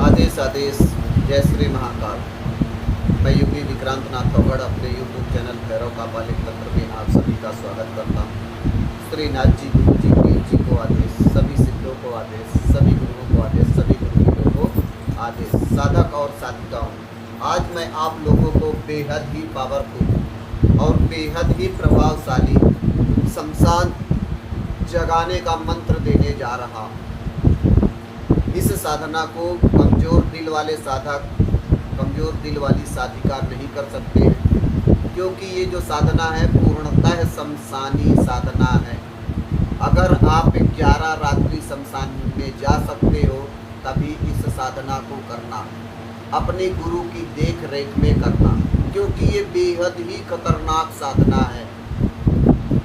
आदेश आदेश जय श्री महाकाल। मैं योगी विक्रांत नाथ तोगड़ अपने यूट्यूब चैनल भैरव का पालिक तंत्र में आप सभी का स्वागत करता हूँ। श्रीनाथ जी गुरु जी पीर जी को आदेश, सभी सिद्धों को आदेश, सभी गुरुओं को आदेश, सभी गुरुओं को आदेश। साधक और साधिकाओं, आज मैं आप लोगों को बेहद ही पावरफुल और बेहद ही प्रभावशाली शमशान जगाने का मंत्र देने जा रहा हूँ। इस साधना को कमज़ोर दिल वाले साधक, कमज़ोर दिल वाली साधिका नहीं कर सकते हैं, क्योंकि ये जो साधना है पूर्णतः शमशानी साधना है। अगर आप 11 रात्रि शमशान में जा सकते हो तभी इस साधना को करना, अपने गुरु की देख रेख में करना, क्योंकि ये बेहद ही खतरनाक साधना है।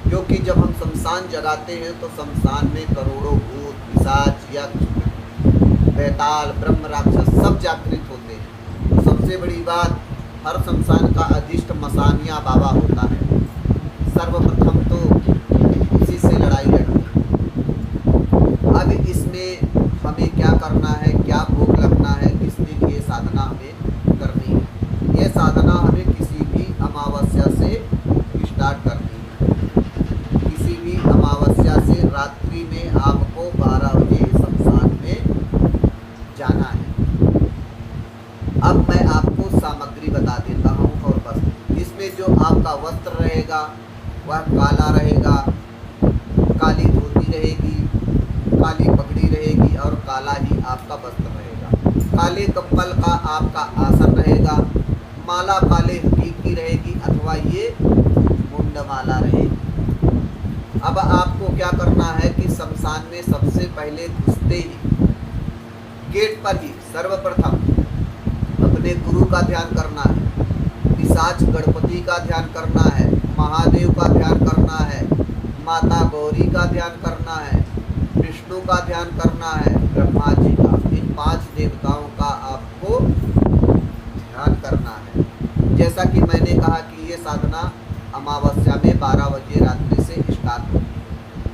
क्योंकि जब हम शमशान जगाते हैं तो शमशान में करोड़ों भूत, पिशाच, यक्ष, बैताल, ब्रह्म, राक्षस सब जागृत होते हैं। तो सबसे बड़ी बात, हर शमशान का अधिष्ट मसानिया बाबा होता है। सर्वप्रथम तो उसी से लड़ाई लड़ना। अब इसमें हमें क्या करना है, क्या भोग लगना है, किस दिन ये साधना हमें करनी है। ये साधना हमें किसी भी अमावस्या से स्टार्ट करनी है। किसी भी अमावस्या से रात्रि में आपको 12 बजे शमशान में जाना है। अब मैं आपको सामग्री बता देता हूँ और बस। इसमें जो आपका वस्त्र रहेगा वह काला रहेगा, काली धोती रहेगी, काली पगड़ी रहेगी और काला ही आपका वस्त्र रहेगा। काले कम्बल का आपका आसन रहेगा, माला काले हकीक की रहेगी अथवा ये मुंड माला रहेगी। अब आपको क्या करना है कि शमशान में सबसे पहले घुसते ही गेट पर ही सर्वप्रथम अपने गुरु का ध्यान करना है, पिशाच गणपति का ध्यान करना है, महादेव का ध्यान करना है, माता गौरी का ध्यान करना है, विष्णु का ध्यान करना है, ब्रह्मा जी का। इन 5 देवताओं का आपको ध्यान करना है। जैसा कि मैंने कहा कि ये साधना अमावस्या में 12 बजे रात्रि से स्टार्ट होगी।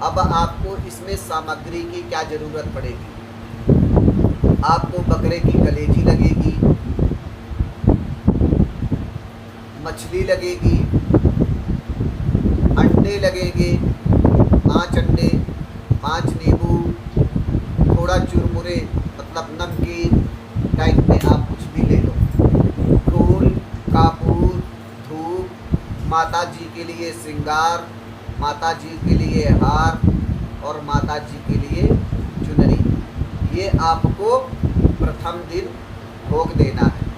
अब आपको इसमें सामग्री की क्या ज़रूरत पड़ेगी। आपको बकरे की कलेजी लगेगी, मछली लगेगी, अंडे लगेंगे, 5 अंडे, 5 नींबू, थोड़ा चुरमुरे मतलब नमकीन टाइप में आप कुछ भी ले लो। फूल, कपूर, धूप, माता जी के लिए श्रृंगार, माता जी के लिए हार और माता जी के लिए चुनरी, ये आपको प्रथम दिन भोग देना है।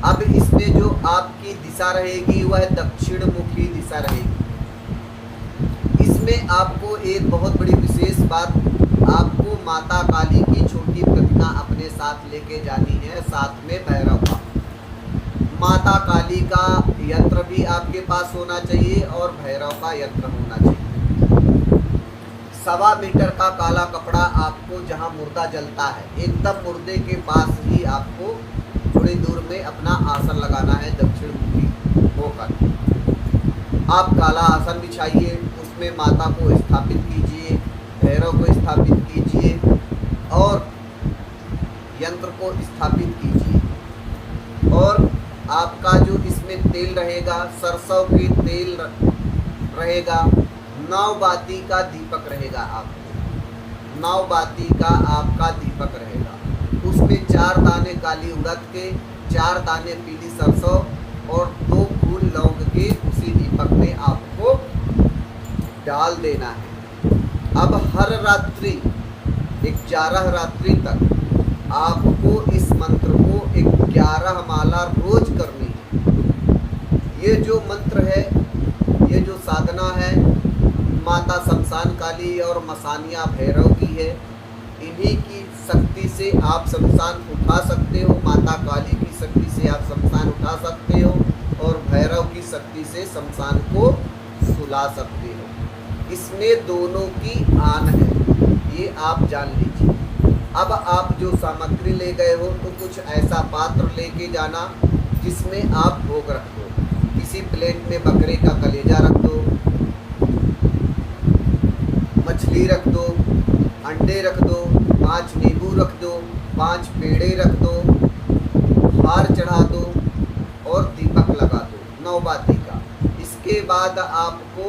अब इसमें जो आपकी दिशा रहेगी वह दक्षिण मुखी दिशा रहेगी। इसमें आपको एक बहुत बड़ी विशेष बात, आपको माता काली की छोटी प्रतिमा अपने साथ लेके जानी है, साथ में भैरव का। माता काली का यंत्र भी आपके पास होना चाहिए और भैरव का यंत्र होना चाहिए। 1.25 मीटर का काला कपड़ा आपको जहां मुर्दा जलता है एकदम मुर्दे के पास ही आपको थोड़ी दूर में अपना आसन लगाना है दक्षिण मुखी होकर। आप काला आसन बिछाइए, उसमें माता को स्थापित कीजिए, भैरव को स्थापित कीजिए और यंत्र को स्थापित कीजिए। और आपका जो इसमें तेल रहेगा, सरसों के तेल रहेगा, 9 बाती का दीपक रहेगा। आपको 9 बाती का आपका दीपक रहेगा। उसमें 4 दाने काली उड़द के, 4 दाने पीली सरसों और 2 फूल लौंग के उसी दीपक में आपको डाल देना है। अब हर रात्रि 11 रात्रि तक आपको इस मंत्र को 11 माला रोज करनी है। ये जो मंत्र है, ये जो साधना है, माता शमशान काली और मसानिया भैरव की है। इन्हीं की शक्ति से आप शमशान उठा सकते हो, माता काली की शक्ति से आप शमशान उठा सकते हो और भैरव की शक्ति से शमशान को सुला सकते हो। इसमें दोनों की आन है, ये आप जान लीजिए। अब आप जो सामग्री ले गए हो तो कुछ ऐसा पात्र लेके जाना जिसमें आप भोग रख दो। किसी प्लेट में बकरे का कलेजा रख दो, मछली रख दो, अंडे रख दो, 5 नींबू रख दो, 5 पेड़े रख दो, हार चढ़ा दो और दीपक लगा दो 9 बाती का। इसके बाद आपको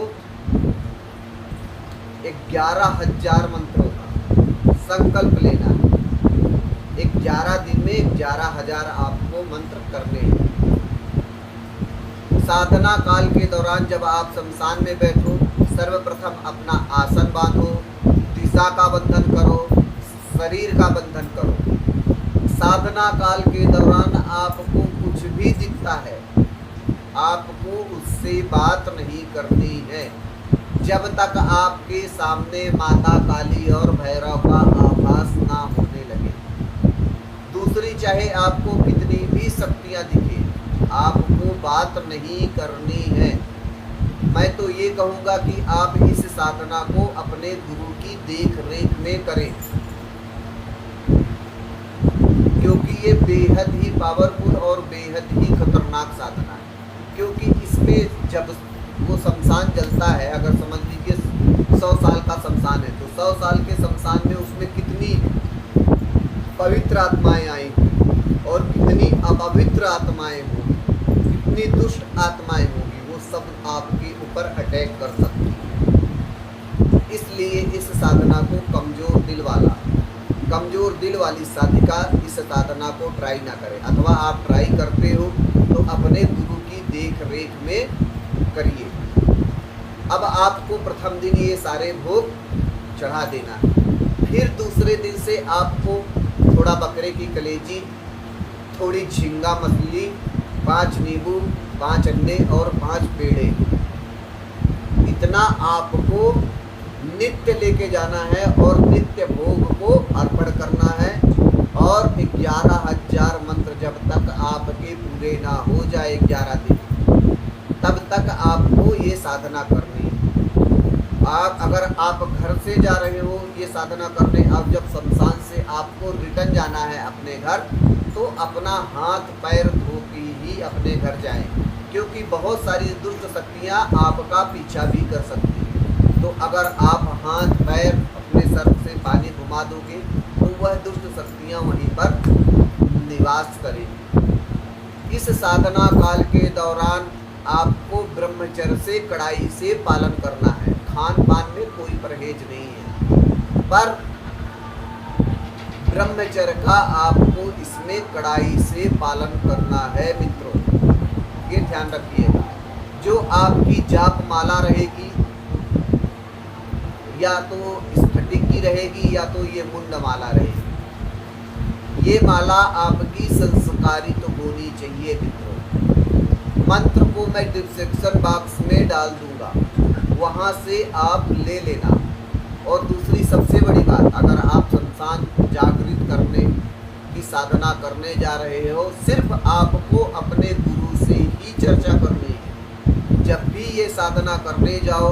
11,000 मंत्रों का संकल्प लेना है। 11 दिन में 11,000 आपको मंत्र करने हैं। साधना काल के दौरान जब आप शमशान में बैठो, सर्वप्रथम अपना आसन बांधो, दिशा का बंधन करो, शरीर का बंधन करो। साधना काल के दौरान आपको कुछ भी दिखता है, आपको उससे बात नहीं करनी है जब तक आपके सामने माता काली और भैरव का आभास ना होने लगे। दूसरी, चाहे आपको कितनी भी शक्तियाँ दिखे, आपको बात नहीं करनी है। मैं तो ये कहूँगा कि आप इस साधना को अपने गुरु की देख रेख में करें, क्योंकि ये बेहद ही पावरफुल और बेहद ही खतरनाक साधना है। क्योंकि इसमें जब वो शमशान जलता है, अगर समझ लीजिए 100 साल का शमशान है, तो 100 साल के शमशान में उसमें कितनी पवित्र आत्माएं आएंगी और कितनी अपवित्र आत्माएं होंगी, कितनी दुष्ट आत्माएं होंगी, वो सब आपके ऊपर अटैक कर सकती है। इसलिए इस साधना को कमज़ोर दिल वाली साधिका इस साधना को ट्राई ना करें, अथवा आप ट्राई करते हो तो अपने गुरु की देख रेख में करिए। अब आपको प्रथम दिन ये सारे भोग चढ़ा देना है। फिर दूसरे दिन से आपको थोड़ा बकरे की कलेजी, थोड़ी झींगा मछली, 5 नींबू, 5 अंडे और 5 पेड़े, इतना आपको नित्य लेके जाना है और नित्य भोग को अर्पण करना है। और 11,000 मंत्र जब तक आपके पूरे ना हो जाए 11 दिन, तब तक आपको ये साधना करनी है। अगर आप घर से जा रहे हो ये साधना करने, अब जब शमशान से आपको रिटर्न जाना है अपने घर, तो अपना हाथ पैर धो के ही अपने घर जाएं, क्योंकि बहुत सारी दुष्ट शक्तियाँ आपका पीछा भी कर सकती हैं। तो अगर आप हाथ पैर अपने सर से पानी घुमा दोगे तो वह दुष्ट शक्तियाँ वहीं पर निवास करेंगी। इस साधना काल के दौरान आपको ब्रह्मचर्य से कड़ाई से पालन करना है। खान पान में कोई परहेज नहीं है, पर ब्रह्मचर्य का आपको इसमें कड़ाई से पालन करना है मित्रों, ये ध्यान रखिएगा। जो आपकी जाप माला रहेगी, या तो स्फटिक की रहेगी या तो ये मुंड माला रहेगी, ये माला आपकी संस्कारित तो होनी चाहिए मित्रों। मंत्र को मैं डिस्क्रिप्शन बॉक्स में डाल दूंगा, वहाँ से आप ले लेना। और दूसरी सबसे बड़ी बात, अगर आप शमशान जागृत करने की साधना करने जा रहे हो, सिर्फ आपको अपने गुरु से ही चर्चा करनी है। जब भी ये साधना करने जाओ,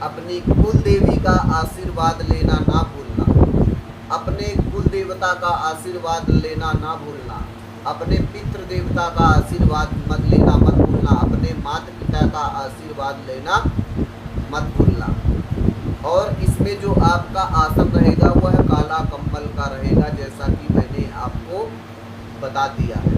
अपनी कुल देवी का आशीर्वाद लेना ना भूलना, अपने कुल देवता का आशीर्वाद लेना ना भूलना, अपने पितृ देवता का आशीर्वाद मत भूलना, अपने माता पिता का आशीर्वाद लेना मत भूलना। और इसमें जो आपका आसन रहेगा वह काला कंबल का रहेगा, जैसा कि मैंने आपको बता दिया है।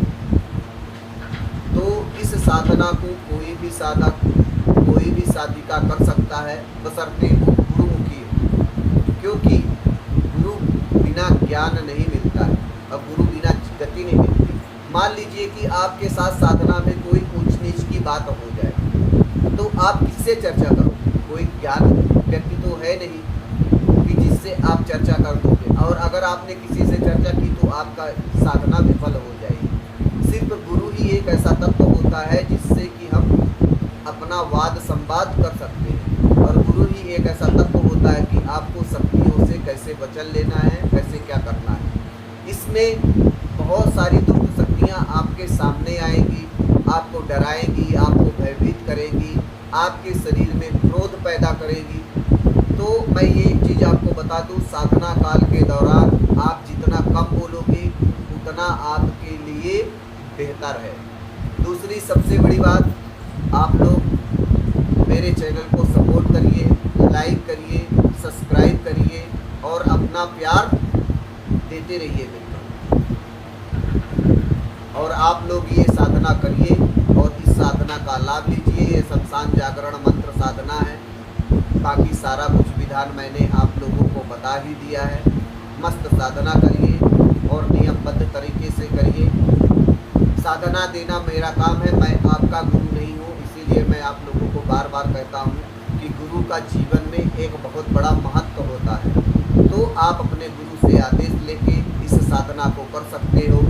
तो इस साधना को कोई भी साधक, कोई भी साधिका कर सकता है, बशर्ते वो गुरुमुखी हो, क्योंकि गुरु बिना ज्ञान नहीं मिलता है और गुरु बिना गति नहीं मिलती। मान लीजिए कि आपके साथ साधना में कोई ऊंच नीच की बात हो जाए, तो आप किससे चर्चा करोगे? कोई ज्ञान व्यक्ति तो है नहीं कि जिससे आप चर्चा कर दोगे, और अगर आपने किसी से चर्चा की तो आपका साधना विफल हो जाएगी। सिर्फ गुरु ही एक ऐसा तत्व होता है जिससे कि हम अपना वाद संवाद कर सकते हैं, और गुरु ही एक ऐसा तत्व होता है कि आपको शक्तियों से कैसे बचन लेना है, कैसे क्या करना है। इसमें बहुत सारी दुष्ट शक्तियाँ आपके सामने आएंगी, आपको डराएंगी, आपको भयभीत करेंगी, आपके शरीर में क्रोध पैदा करेगी। तो मैं ये एक चीज़ आपको बता दूँ, साधना काल के दौरान आप जितना कम बोलोगे उतना आपके लिए बेहतर है। दूसरी सबसे बड़ी बात, आप लोग मेरे चैनल को सपोर्ट करिए, लाइक करिए, सब्सक्राइब करिए और अपना प्यार देते रहिए मित्रों। आप लोग ये साधना करिए और इस साधना का लाभ लीजिए। ये शमशान जागरण मंत्र साधना है, बाकी सारा कुछ विधान मैंने आप लोगों को बता ही दिया है। मस्त साधना करिए और नियमबद्ध तरीके से करिए। साधना देना मेरा काम है, मैं आपका गुरु नहीं हूँ, इसीलिए मैं आप लोगों को बार बार कहता हूँ कि गुरु का जीवन में एक बहुत बड़ा महत्व होता है। तो आप अपने गुरु से आदेश लेके इस साधना को कर सकते हो।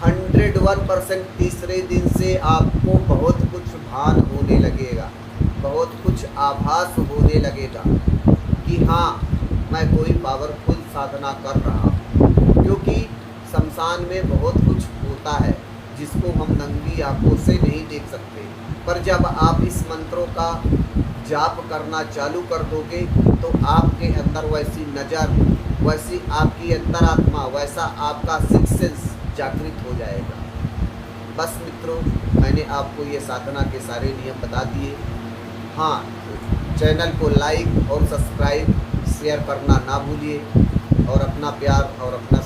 101% तीसरे दिन से आपको बहुत कुछ भान होने लगेगा, बहुत कुछ आभास होने लगेगा कि हाँ, मैं कोई पावरफुल साधना कर रहा हूँ। क्योंकि शमशान में बहुत कुछ होता है जिसको हम नंगी आंखों से नहीं देख सकते, पर जब आप इस मंत्रों का जाप करना चालू कर दोगे तो आपके अंदर वैसी नज़र, वैसी आपकी अंतरात्मा, वैसा आपका सिक्स सेंस जागृत हो जाएगा। बस मित्रों, मैंने आपको ये साधना के सारे नियम बता दिए। हाँ, चैनल को लाइक और सब्सक्राइब शेयर करना ना भूलिए और अपना प्यार और अपना